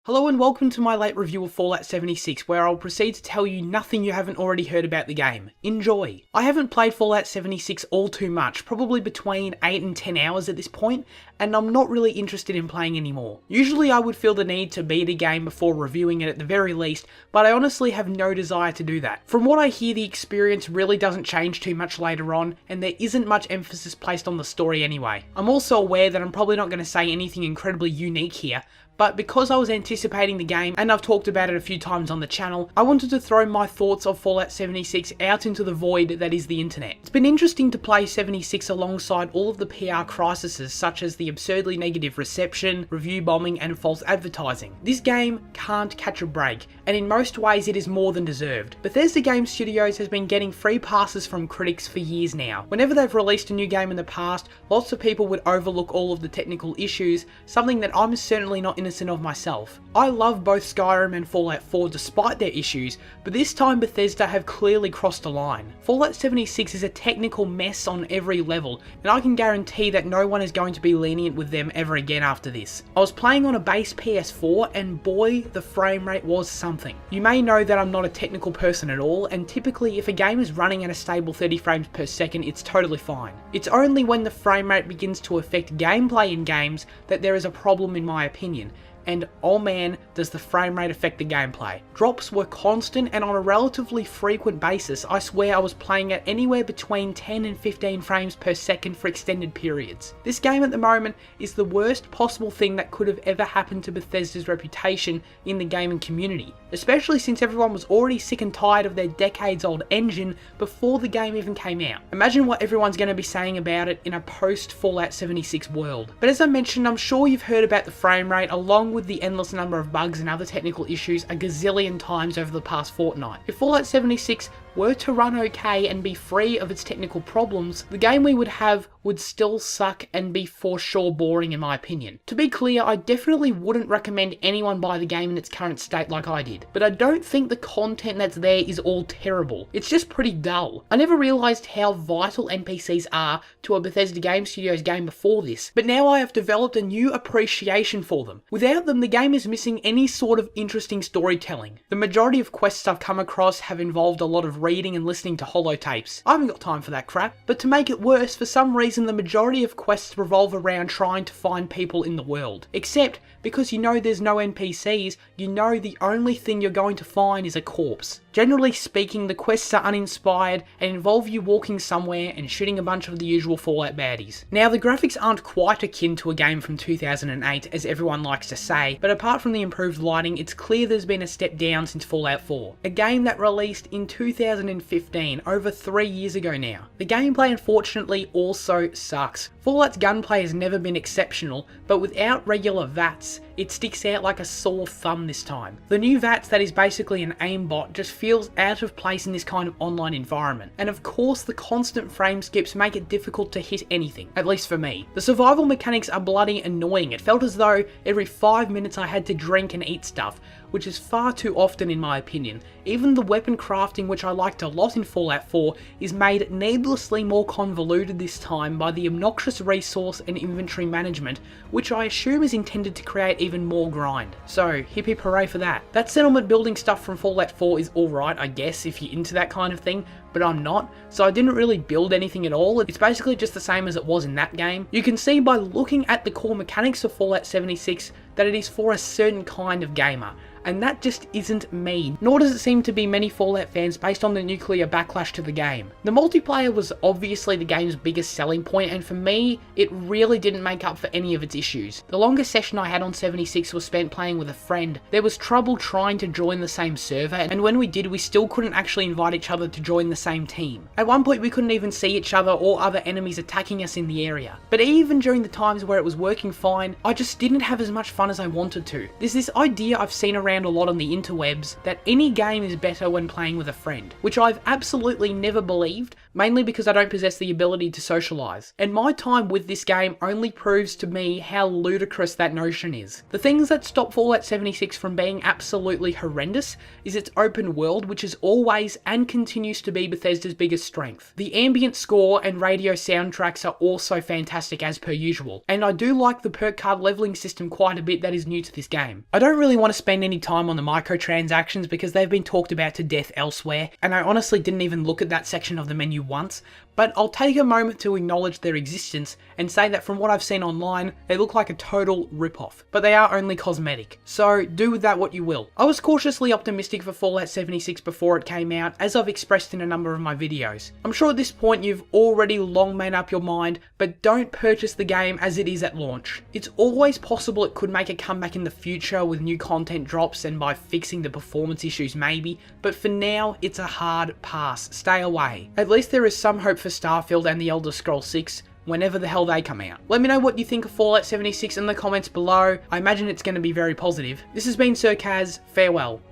Hello and welcome to my late review of Fallout 76, where I'll proceed to tell you nothing you haven't already heard about the game. Enjoy! I haven't played Fallout 76 all too much, probably between 8 and 10 hours at this point, and I'm not really interested in playing anymore. Usually I would feel the need to beat a game before reviewing it at the very least, but I honestly have no desire to do that. From what I hear, the experience really doesn't change too much later on, and there isn't much emphasis placed on the story anyway. I'm also aware that I'm probably not going to say anything incredibly unique here, but because I was anticipating the game, and I've talked about it a few times on the channel, I wanted to throw my thoughts of Fallout 76 out into the void that is the internet. It's been interesting to play 76 alongside all of the PR crises such as the absurdly negative reception, review bombing, and false advertising. This game can't catch a break, and in most ways it is more than deserved. Bethesda Game Studios has been getting free passes from critics for years now. Whenever they've released a new game in the past, lots of people would overlook all of the technical issues, something that I'm certainly not innocent of myself. I love both Skyrim and Fallout 4 despite their issues, but this time Bethesda have clearly crossed a line. Fallout 76 is a technical mess on every level, and I can guarantee that no one is going to be lenient with them ever again after this. I was playing on a base PS4 and boy, the frame rate was something. You may know that I'm not a technical person at all, and typically if a game is running at a stable 30 frames per second, it's totally fine. It's only when the frame rate begins to affect gameplay in games that there is a problem in my opinion. And oh man, does the frame rate affect the gameplay. Drops were constant, and on a relatively frequent basis, I swear I was playing at anywhere between 10 and 15 frames per second for extended periods. This game at the moment is the worst possible thing that could have ever happened to Bethesda's reputation in the gaming community, especially since everyone was already sick and tired of their decades old engine before the game even came out. Imagine what everyone's going to be saying about it in a post Fallout 76 world. But as I mentioned, I'm sure you've heard about the frame rate along with the endless number of bugs and other technical issues a gazillion times over the past fortnight. If Fallout 76 were to run okay and be free of its technical problems, the game we would have would still suck and be for sure boring in my opinion. To be clear, I definitely wouldn't recommend anyone buy the game in its current state like I did, but I don't think the content that's there is all terrible. It's just pretty dull. I never realised how vital NPCs are to a Bethesda Game Studios game before this, but now I have developed a new appreciation for them. Without them, the game is missing any sort of interesting storytelling. The majority of quests I've come across have involved a lot of reading and listening to holotapes. I haven't got time for that crap. But to make it worse, for some reason the majority of quests revolve around trying to find people in the world. Except, because you know there's no NPCs, you know the only thing you're going to find is a corpse. Generally speaking, the quests are uninspired and involve you walking somewhere and shooting a bunch of the usual Fallout baddies. Now, the graphics aren't quite akin to a game from 2008, as everyone likes to say, but apart from the improved lighting, it's clear there's been a step down since Fallout 4. A game that released in 2015, over 3 years ago now. The gameplay unfortunately also sucks. Fallout's gunplay has never been exceptional, but without regular VATS, it sticks out like a sore thumb this time. The new VATS that is basically an aimbot just feels out of place in this kind of online environment. And of course the constant frame skips make it difficult to hit anything, at least for me. The survival mechanics are bloody annoying. It felt as though every 5 minutes I had to drink and eat stuff, which is far too often in my opinion. Even the weapon crafting, which I liked a lot in Fallout 4, is made needlessly more convoluted this time by the obnoxious resource and inventory management, which I assume is intended to create even more grind. So, hip hip hooray for that. That settlement building stuff from Fallout 4 is alright, I guess, if you're into that kind of thing, but I'm not, so I didn't really build anything at all. It's basically just the same as it was in that game. You can see by looking at the core mechanics of Fallout 76 that it is for a certain kind of gamer, and that just isn't me, nor does it seem to be many Fallout fans based on the nuclear backlash to the game. The multiplayer was obviously the game's biggest selling point, and for me, it really didn't make up for any of its issues. The longest session I had on 76 was spent playing with a friend. There was trouble trying to join the same server, and when we did, we still couldn't actually invite each other to join the same team. At one point, we couldn't even see each other or other enemies attacking us in the area. But even during the times where it was working fine, I just didn't have as much fun as I wanted to. There's this idea I've seen around a lot on the interwebs that any game is better when playing with a friend, which I've absolutely never believed, mainly because I don't possess the ability to socialise. And my time with this game only proves to me how ludicrous that notion is. The things that stop Fallout 76 from being absolutely horrendous is its open world, which is always and continues to be Bethesda's biggest strength. The ambient score and radio soundtracks are also fantastic as per usual, and I do like the perk card leveling system quite a bit that is new to this game. I don't really want to spend any time on the microtransactions because they've been talked about to death elsewhere, and I honestly didn't even look at that section of the menu once, but I'll take a moment to acknowledge their existence and say that from what I've seen online, they look like a total ripoff, but they are only cosmetic, so do with that what you will. I was cautiously optimistic for Fallout 76 before it came out, as I've expressed in a number of my videos. I'm sure at this point you've already long made up your mind, but don't purchase the game as it is at launch. It's always possible it could make a comeback in the future with new content drops and by fixing the performance issues maybe, but for now it's a hard pass, stay away. At least there is some hope for Starfield and the Elder Scrolls 6 whenever the hell they come out. Let me know what you think of Fallout 76 in the comments below. I imagine it's going to be very positive. This has been Sir Kaz, farewell.